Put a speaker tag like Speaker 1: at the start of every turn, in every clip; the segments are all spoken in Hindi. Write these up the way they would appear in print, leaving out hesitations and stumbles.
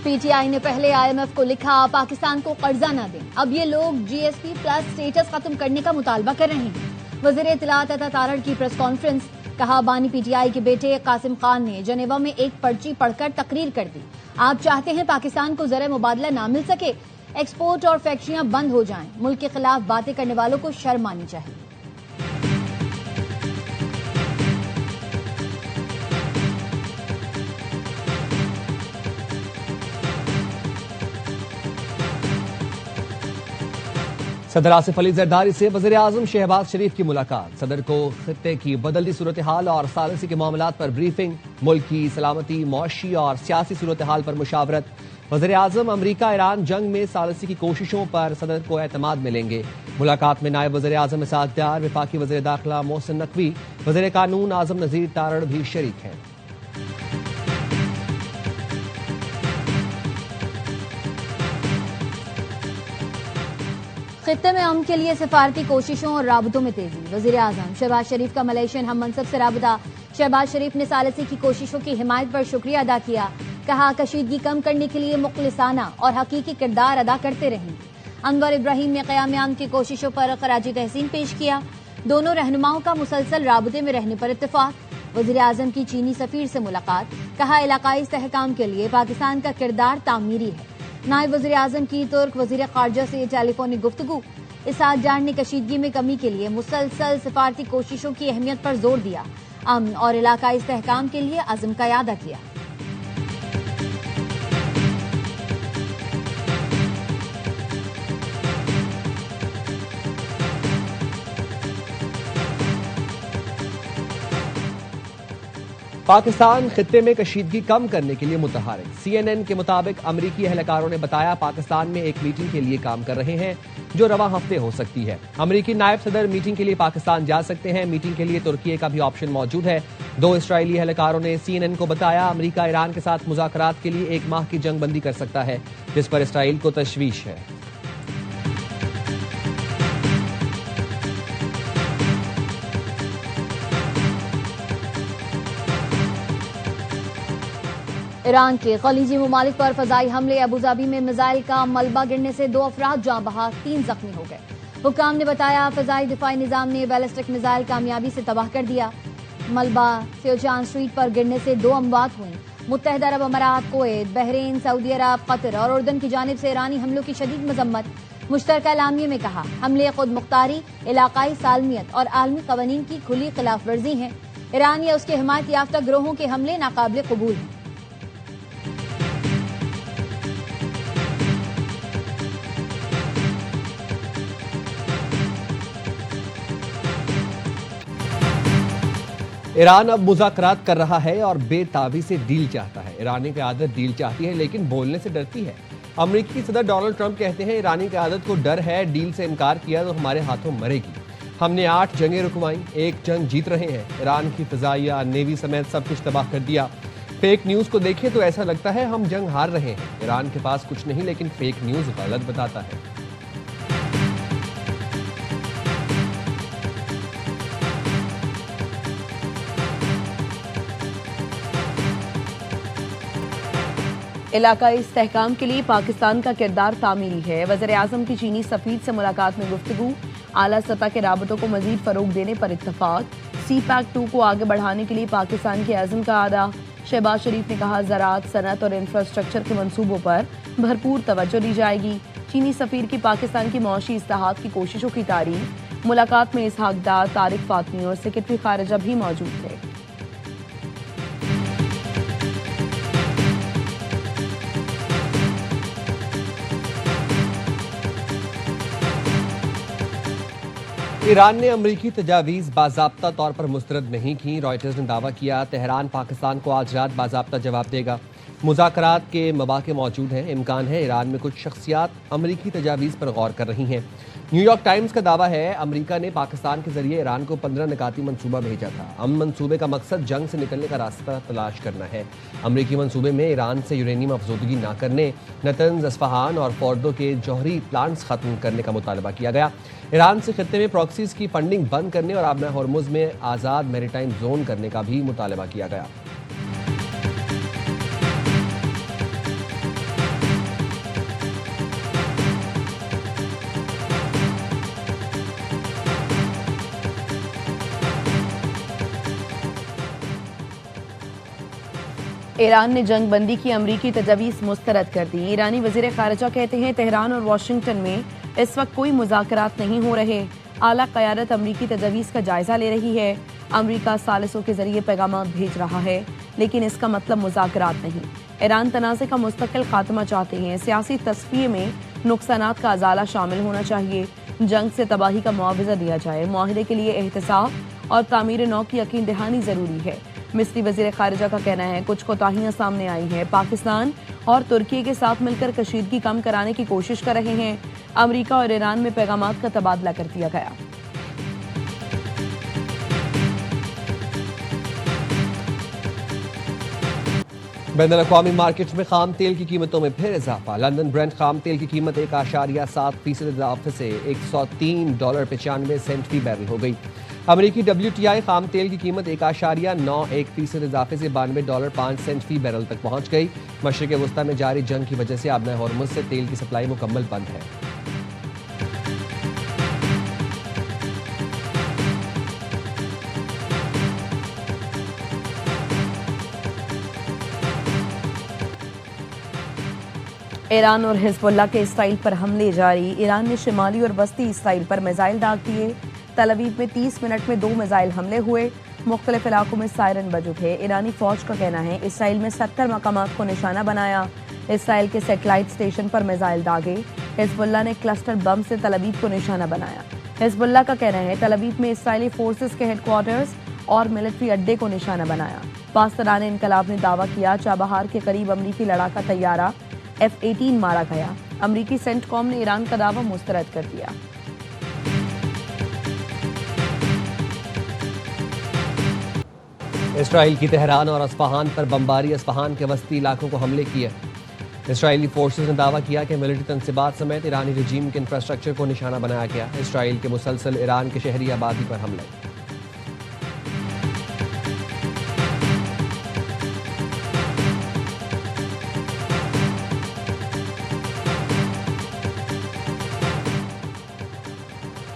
Speaker 1: पीटीआई ने पहले आईएमएफ को लिखा, पाकिस्तान को कर्जा न दें। अब ये लोग जीएसपी प्लस स्टेटस खत्म करने का मुतालबा कर रहे हैं। वज़ीर इत्तलात अता तारड़ की प्रेस कॉन्फ्रेंस। कहा, बानी पीटीआई के बेटे कासिम खान ने जेनेवा में एक पर्ची पढ़कर तकरीर कर दी। आप चाहते हैं पाकिस्तान को ज़र मुबादला ना मिल सके, एक्सपोर्ट और फैक्ट्रियां बंद हो जाएं। मुल्क के खिलाफ बातें करने वालों को शर्म आनी चाहिए।
Speaker 2: सदर आसिफ अली जरदारी से वज़ीर आज़म शहबाज शरीफ की मुलाकात। सदर को खित्ते की बदलती सूरत हाल और सालिसी के मामलात पर ब्रीफिंग। मुल्क की सलामती, मौशी और सियासी सूरत हाल पर मुशावरत। वज़ीर आज़म अमरीका ईरान जंग में सालिसी की कोशिशों पर सदर को एतमाद मिलेंगे। मुलाकात में नायब वज़ीर आज़म इसाक डार, वफाकी वज़ीर दाखिला मोहसिन नकवी, वज़ीर कानून आज़म नज़ीर तारड़ भी शरीक हैं।
Speaker 1: खित्ते में अमन के लिए सिफारती कोशिशों और राबतों में तेजी। वज़ीर आज़म शहबाज शरीफ का मलेशियन हम मनसब से राबता। शहबाज शरीफ ने सालिसी की कोशिशों की हिमायत पर शुक्रिया अदा किया। कहा, कशीदगी कम करने के लिए मुखलिसाना और हकीकी किरदार अदा करते रहेंगे। अनवर इब्राहिम ने क़याम अमन की कोशिशों पर खराज तहसीन पेश किया। दोनों रहनुमाओं का मुसलसल राबते में रहने पर इत्तेफाक। वज़ीर आज़म की चीनी सफीर से मुलाकात। कहा, इलाकाई इस्तेहकाम के लिए पाकिस्तान का किरदार तामीरी है। नायब वज़ीर आज़म की तुर्क वज़ीर ख़ारजा से टेलीफोनिक गुफ्तगू। इसाक डार ने कशीदगी में कमी के लिए मुसलसल सिफारती कोशिशों की अहमियत पर जोर दिया। अमन और इलाकाई इस्तेहकाम के लिए अज़्म का यादा किया।
Speaker 2: पाकिस्तान खित्ते में कशीदगी कम करने के लिए मुतहरिक। CNN के मुताबिक अमरीकी अहलकारों ने बताया, पाकिस्तान में एक मीटिंग के लिए काम कर रहे हैं जो रवा हफ्ते हो सकती है। अमरीकी नायब सदर मीटिंग के लिए पाकिस्तान जा सकते हैं। मीटिंग के लिए तुर्की का भी ऑप्शन मौजूद है। 2 इसराइली अहलकारों ने CNN को बताया, अमरीका ईरान के साथ मुज़ाकरात के लिए 1 माह की जंग बंदी कर सकता है, जिस पर इसराइल को तशवीश है।
Speaker 1: ईरान के खलीजी ममालिक पर फजाई हमले। अबूधाबी में मिसाइल का मलबा गिरने से 2 अफराद जाँ बहक, 3 जख्मी हो गए। हुक्काम ने बताया, फजाई दिफाई निजाम ने बैलिस्टिक मिसाइल कामयाबी से तबाह कर दिया। मलबा फ्यूचान स्ट्रीट पर गिरने से 2 अमवात हुई। मुत्तहिदा अरब अमारात, कुवैत, बहरीन, सऊदी अरब, कतर और उर्दन की जानिब से ईरानी हमलों की शदीद मजम्मत। मुश्तरका एलामिये में कहा, हमले खुद मुख्तारी, इलाकाई सालमियत और आलमी कवानीन की खुली खिलाफ वर्जी हैं। ईरान या उसके हिमायत याफ्ता ग्रोहों के हमले नाकाबिल कबूल हैं।
Speaker 2: ईरान अब मुज़ाकरात कर रहा है और बेताबी से डील चाहता है। ईरानी क़यादत डील चाहती है लेकिन बोलने से डरती है। अमेरिकी सदर डोनाल्ड ट्रंप कहते हैं, ईरानी क़यादत को डर है, डील से इनकार किया तो हमारे हाथों मरेगी। हमने 8 जंगें रुकवाई, 1 जंग जीत रहे हैं। ईरान की फ़िज़ाइया, नेवी समेत सब कुछ तबाह कर दिया। फेक न्यूज़ को देखें तो ऐसा लगता है हम जंग हार रहे हैं। ईरान के पास कुछ नहीं, लेकिन फेक न्यूज़ गलत बताता है।
Speaker 3: इलाकाई इस्तेहकाम के लिए पाकिस्तान का किरदार तामीरी है। वज़ीर आज़म की चीनी सफ़ीर से मुलाकात में गुफ्तगू। आला सतह के राबतों को मजीद फ़रोग देने पर इत्तफाक। CPAC-2 को आगे बढ़ाने के लिए पाकिस्तान के अज़्म का आदा। शहबाज शरीफ ने कहा, ज़राअत, सनअत और इंफ्रास्ट्रक्चर के मनसूबों पर भरपूर तवज्जो दी जाएगी। चीनी सफ़ीर की पाकिस्तान की मौशी इस्लाहात की कोशिशों की तारीफ। मुलाकात में इसहाक डार, तारिक फातमी और सेक्रेटरी खारिजा भी मौजूद थे।
Speaker 2: ईरान ने अमरीकी तजावीज़ बाज़ाब्ता तौर पर मुस्तरद नहीं की। रॉयटर्स ने दावा किया, तेहरान पाकिस्तान को आज रात बाज़ाब्ता जवाब देगा। मुज़ाकरात के मौक़े मौजूद हैं। इम्कान है ईरान में कुछ शख्सियात अमरीकी तजावीज़ पर गौर कर रही हैं। न्यूयॉर्क टाइम्स का दावा है, अमरीका ने पाकिस्तान के जरिए ईरान को 15 निकाती मनसूबा भेजा था। अमन मनसूबे का मकसद जंग से निकलने का रास्ता तलाश करना है। अमरीकी मनसूबे में ईरान से यूरेनियम अफजोदगी न करने, नतंज, अस्फहान और फोर्डो के जौहरी प्लांट्स खत्म करने का मुतालबा किया गया। ईरान से खित्ते में प्रॉक्सीज की फंडिंग बंद करने और आबना हॉर्मुज़ में आज़ाद मैरीटाइम जोन करने का भी मुतालबा किया गया।
Speaker 3: ईरान ने जंग बंदी की अमरीकी तजवीज़ मुस्तरद कर दी। ईरानी वज़ीर ख़ारिजा कहते हैं तेहरान और वाशिंगटन में इस वक्त कोई मुज़ाकरात नहीं हो रहे। आला क़यादत अमरीकी तजवीज़ का जायज़ा ले रही है। अमरीका सालिसों के ज़रिए पैगाम भेज रहा है, लेकिन इसका मतलब मुज़ाकरात नहीं। ईरान तनाज़े का मुस्तकिल खात्मा चाहते हैं। सियासी तस्फ़िये में नुकसानात का अजाला शामिल होना चाहिए। जंग से तबाही का मुआवजा दिया जाए। मुआहदे के लिए एहतिसाब और तामीर नौ की यकीन दहानी ज़रूरी है। मिस्री वज़ीर ख़ारिजा का कहना है कुछ कोताहियाँ सामने आई हैं। पाकिस्तान और तुर्की के साथ मिलकर कशीदगी कम कराने की कोशिश कर रहे हैं। अमरीका और ईरान में पैगामात का तबादला कर दिया गया।
Speaker 2: बैनुल-अक़वामी मार्केट में खाम तेल की कीमतों में फिर इजाफा। लंदन ब्रेंट खाम तेल की कीमत 1.7% इजाफे से $103.95 फी बैरल हो गई। अमरीकी WTI खाम तेल की कीमत 1.91% इजाफे से $92.05 फी बैरल तक पहुंच गई। मशरिक़ वस्ता में जारी जंग की वजह से आबना हॉर्मुज़ से तेल की सप्लाई मुकम्मल बंद है।
Speaker 3: ईरान और हिज़्बुल्लाह के इसराइल पर हमले जारी। ईरान ने शिमाली और वस्ती इसराइल पर मिसाइल दाग दिए। तल अवीव में 30 मिनट में 2 मिसाइल हमले हुए। मुख्तलिफ इलाकों में सायरन बज उठे। ईरानी फौज का कहना है इसराइल में 70 मकामात को निशाना बनाया। इसराइल के सेटेलाइट स्टेशन पर मिसाइल दागे। हिज़्बुल्लाह ने क्लस्टर बम से तल अवीव को निशाना बनाया। हिज़्बुल्लाह का कहना है तल अवीव में इसराइली फोर्सेस के हेडक्वार्टर्स और मिलिट्री अड्डे को निशाना बनाया। पासदारान इनकलाब ने दावा किया चाबहार के करीब अमरीकी लड़ाका तैयारा F-18 मारा गया। अमरीकी सेंटकॉम ने ईरान का दावा मुस्तरद कर दिया।
Speaker 2: इसराइल की तेहरान और अस्फहान पर बमबारी। अस्फहान के वस्ती इलाकों को हमले किए। इसराइली फोर्सेस ने दावा किया कि मिलिट्री तनसीबात समेत ईरानी रजीम के इंफ्रास्ट्रक्चर को निशाना बनाया गया। इसराइल के मुसलसल ईरान के शहरी आबादी पर हमले।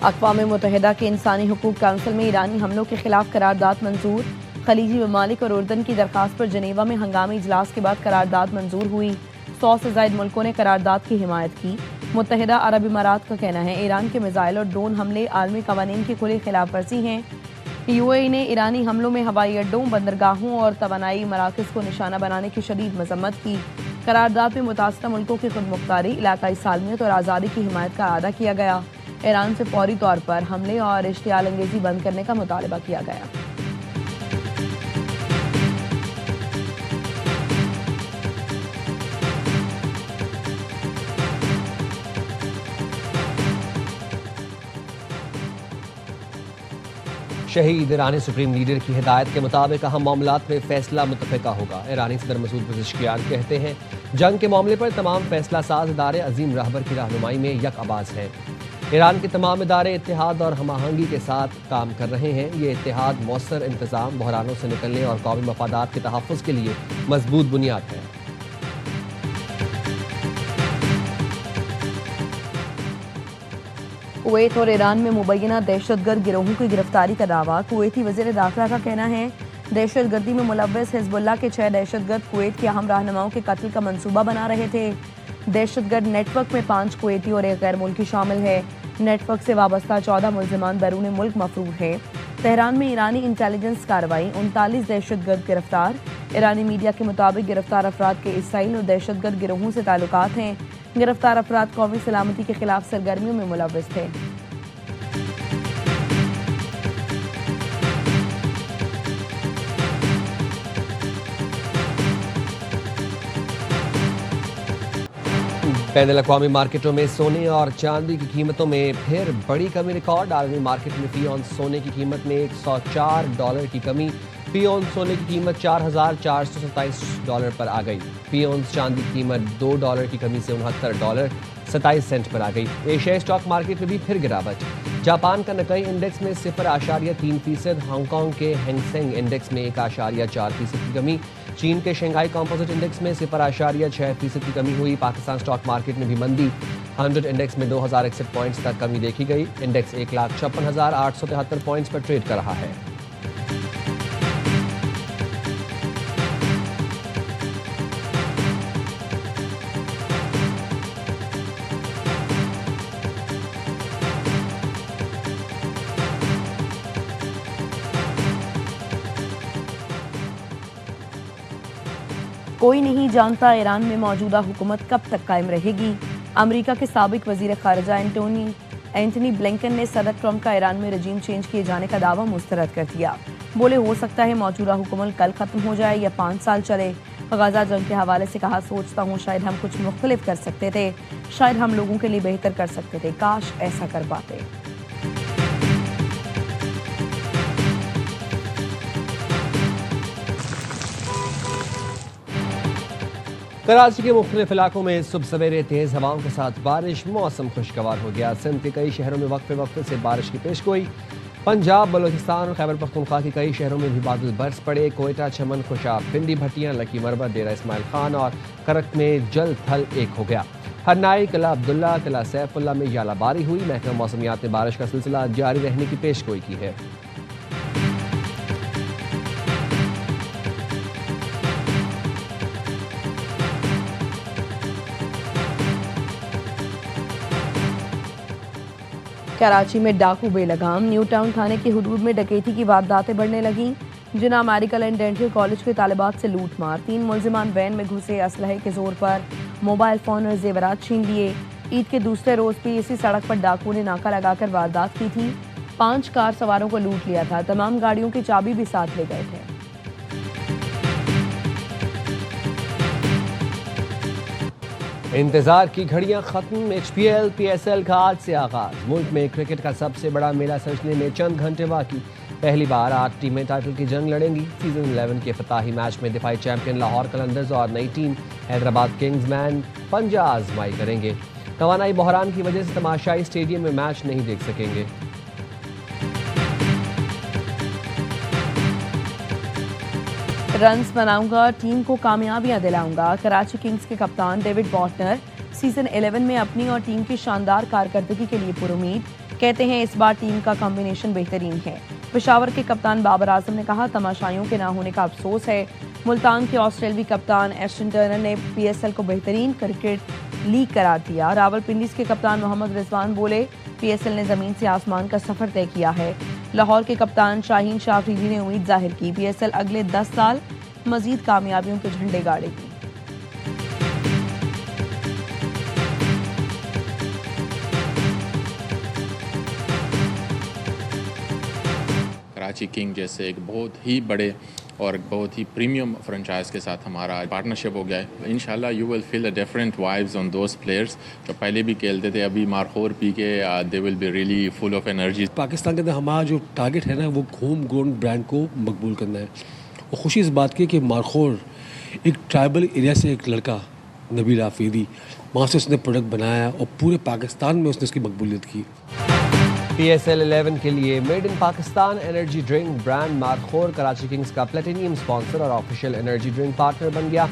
Speaker 3: अक़वाम मुत्तहिदा के इंसानी हुकूक काउंसिल में ईरानी हमलों के खिलाफ करारदाद मंजूर। खलीजी ममालिक और उर्दन की दरख्वास्त पर जनेवा में हंगामी इजलास के बाद करारदाद मंजूर हुई। 100 से ज़ायद मुल्कों ने करारदाद की हिमायत की। मुत्तहिदा अरब इमारात का कहना है ईरान के मिसाइल और ड्रोन हमले आलमी कवानीन की खुली खिलाफ वर्जी हैं। UAE ने ईरानी हमलों में हवाई अड्डों, बंदरगाहों और तवानाई मराकज़ को निशाना बनाने की शदीद मजम्मत की। करारदाद में मुतासरा मुल्कों की खुद मुख्तारी, इलाकाई सालमियत और आज़ादी की हिमायत का अदा किया गया। ईरान से फौरी तौर पर हमले और इश्तियाल अंगेजी बंद करने का मुतालबा किया गया।
Speaker 2: शहीद ईरानी सुप्रीम लीडर की हिदायत के मुताबिक अहम मामलात में फैसला मुतफ़िका होगा। ईरानी सदर मसूद पज़ेश्कियान कहते हैं जंग के मामले पर तमाम फैसला साज इदारे अजीम रहबर की रहनुमाई में यक आवाज़ हैं। ईरान के तमाम इदारे इत्तेहाद और हमआहंगी के साथ काम कर रहे हैं। ये इत्तेहाद मौसर इंतज़ाम, बहरानों से निकलने और कौमी मफादात के तहफ़्फ़ुज़ के लिए मजबूत बुनियाद है।
Speaker 3: कुवैत और ईरान में मुबैना दहशतगर्द गिरोहों की गिरफ्तारी का दावा। कुवैती वज़ीर दाखिला का कहना है दहशतगर्दी में मुलव्वस हिज़्बुल्लाह के 6 दहशतगर्द कुवैत के अहम रहनुमाओं के कत्ल का मंसूबा बना रहे थे। दहशतगर्द नेटवर्क में 5 कुवैती और 1 गैर मुल्की शामिल है। नेटवर्क से वाबस्ता 14 मुल्ज़िमान बैरून मुल्क मफरूर है। तेहरान में ईरानी इंटेलिजेंस कार्रवाई, 39 दहशतगर्द गिरफ्तार। ईरानी मीडिया के मुताबिक गिरफ्तार अफराद के इसराइल और दहशतगर्द गिरोहों से ताल्लुकात हैं। गिरफ्तार अफराद कौमी सलामती के खिलाफ सरगर्मियों में मुलव्वस थे।
Speaker 2: बैनुल-अक़वामी मार्केटों में सोने और चांदी की कीमतों में फिर बड़ी कमी रिकॉर्ड। आलमी मार्केट में फी ऑन सोने की कीमत में $104 की कमी। फी ऑन सोने की कीमत $4,427 पर आ गई। फी ऑन चांदी की कीमत $2 की कमी से $69.27 पर आ गई। एशियाई स्टॉक मार्केट में भी फिर गिरावट। जापान का निकाई इंडेक्स में 0.3%, हांगकांग के हैंगसेंग इंडेक्स में 1.4% की कमी। चीन के शंघाई कंपोजिट इंडेक्स में 0.6% की कमी हुई। पाकिस्तान स्टॉक मार्केट में भी मंदी। 100 इंडेक्स में 2061 पॉइंट्स तक कमी देखी गई। इंडेक्स 1,56,873 पॉइंट्स पर ट्रेड कर रहा है।
Speaker 3: कोई नहीं जानता ईरान में मौजूदा हुकूमत कब तक कायम रहेगी। अमेरिका के साबिक वजीर खारजा एंटनी ब्लिंकन ने सदर ट्रंप का ईरान में रजीम चेंज किए जाने का दावा मुस्तरद कर दिया। बोले हो सकता है मौजूदा हुकूमत कल खत्म हो जाए या 5 साल चले। गाजा जंग के हवाले से कहा, सोचता हूँ शायद हम कुछ मुख्तलिफ कर सकते थे, शायद हम लोगों के लिए बेहतर कर सकते थे, काश ऐसा कर पाते।
Speaker 2: कराची के मुख्तलिफ इलाकों में सुबह सवेरे तेज हवाओं के साथ बारिश, मौसम खुशगवार हो गया। सिंध के कई शहरों में वक्फे वक्फे से बारिश की पेशगोई। पंजाब, बलूचिस्तान और खैबर पख्तूनख्वा के कई शहरों में भी बादल बरस पड़े। कोयटा, चमन, खुशाब, पिंडी, भटियां, लकी मरबत, डेरा इस्माइल खान और करक में जल थल एक हो गया। हरनाई, किला अब्दुल्ला, किला सैफुल्ला में यालाबारी हुई। महकमा मौसमियात ने बारिश का सिलसिला जारी रहने की पेशगोई की है।
Speaker 3: कराची में डाकू बेलगाम। न्यू टाउन थाने की हुदूद में डकैती की वारदातें बढ़ने लगीं। जिना मेडिकल एंड डेंटल कॉलेज के तालिबात से लूटमार। 3 मुलजिमान वैन में घुसे, असलहे के जोर पर मोबाइल फोन और जेवरात छीन लिए। ईद के दूसरे रोज भी इसी सड़क पर डाकू ने नाका लगाकर वारदात की थी। 5 कार सवारों को लूट लिया था। तमाम गाड़ियों की चाबी भी साथ ले गए थे।
Speaker 2: इंतजार की घड़ियां खत्म। HPL PSL का आज से आगाज। मुल्क में क्रिकेट का सबसे बड़ा मेला सजने में चंद घंटे बाकी। पहली बार 8 टीमें टाइटल की जंग लड़ेंगी। सीजन 11 के फताही मैच में दिफाई चैंपियन लाहौर कलंदर्स और नई टीम हैदराबाद किंग्समैन पंजा आजमाई करेंगे। तवानाई बहरान की वजह से तमाशाई स्टेडियम में मैच नहीं देख सकेंगे।
Speaker 3: रन्स बनाऊंगा, टीम को कामयाबियां दिलाऊंगा। कराची किंग्स के कप्तान डेविड वॉर्नर सीजन 11 में अपनी और टीम की शानदार कारकर्दगी के लिए पुरुमीद। कहते हैं इस बार टीम का कॉम्बिनेशन बेहतरीन है। पेशावर के कप्तान बाबर आजम ने कहा, तमाशाइयों के ना होने का अफसोस है। मुल्तान के ऑस्ट्रेलवी कप्तान एस्टन टर्नर ने PSL को बेहतरीन क्रिकेट लीग करार दिया। रावलपिंडी के कप्तान मोहम्मद रिजवान बोले, PSL ने जमीन से आसमान का सफर तय किया है। लाहौर के कप्तान शाहीन शाह अफरीदी ने उम्मीद जाहिर की, PSL अगले 10 साल मजीद कामयाबियों के झंडे गाड़ेगी।
Speaker 4: कराची किंग जैसे एक बहुत ही बड़े और बहुत ही प्रीमियम फ्रेंचाइज के साथ हमारा पार्टनरशिप हो गया है। इंशाल्लाह you will feel a different vibes on those players जो पहले भी खेलते थे, अभी मारखोर पी के they will be really full of energy.
Speaker 5: Pakistan के अंदर हमारा जो टारगेट है ना, वो होम ग्रोन ब्रांड को मकबूल करना है। और खुशी इस बात की कि मारखोर एक ट्राइबल एरिया से एक लड़का नबील आफरीदी, वहाँ से उसने प्रोडक्ट बनाया और पूरे पाकिस्तान में उसने उसकी मकबूलियत की।
Speaker 2: PSL 11 के लिए made in Pakistan energy drink brand markhor Karachi Kings का प्लेटिनियम स्पॉन्सर और ऑफिशियल एनर्जी ड्रिंक पार्टनर बन गया।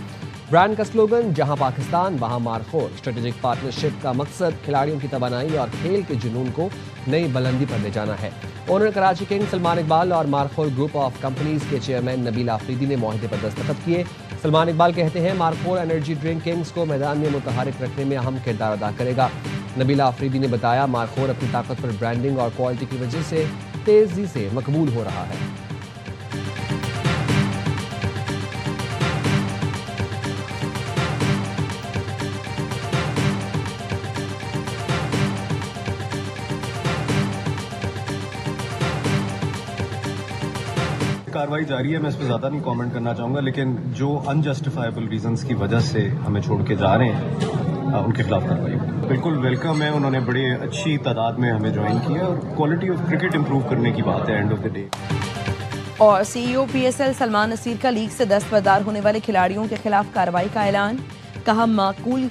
Speaker 2: ब्रांड का स्लोगन जहां पाकिस्तान वहां मारखोर। स्ट्रेटेजिक पार्टनरशिप का मकसद खिलाड़ियों की तवानाई और खेल के जुनून को नई बुलंदी पर ले जाना है। ओनर कराची किंग्स सलमान इकबाल और मारखोर ग्रुप ऑफ कंपनीज के चेयरमैन नबील आफरीदी ने मुआहदे पर दस्तखत किए। सलमान इकबाल कहते हैं, मारखोर एनर्जी ड्रिंक किंग्स को मैदान में मुतहरिक रखने में अहम किरदार अदा करेगा। नबील आफरीदी ने बताया, मारखोर अपनी ताकतवर ब्रांडिंग और क्वालिटी की वजह से तेजी से मकबूल हो रहा है।
Speaker 6: कार्रवाई जारी है, मैं इस पर ज़्यादा नहीं कमेंट करना चाहूँगा, लेकिन जो अनजस्टिफाइबल रीजंस की वजह से हमें छोड़ के जा रहे हैं उनके खिलाफ कार्रवाई बिल्कुल वेलकम है। उन्होंने बड़ी अच्छी तादाद में हमें ज्वाइन किया और क्वालिटी ऑफ क्रिकेट इंप्रूव करने की बात है एंड ऑफ द डे।
Speaker 3: और CEO PSL सलमान नसीर का लीग से दस्तबरदार होने वाले खिलाड़ियों के खिलाफ कार्रवाई का ऐलान। कहा, माकूल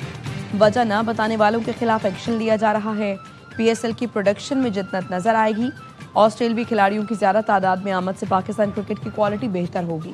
Speaker 3: वजह न बताने वालों के खिलाफ एक्शन लिया जा रहा है। PSL की प्रोडक्शन में जिद्दत नजर आएगी। ऑस्ट्रेलवी खिलाड़ियों की ज्यादा तादाद में आमद से पाकिस्तान क्रिकेट की क्वालिटी बेहतर होगी।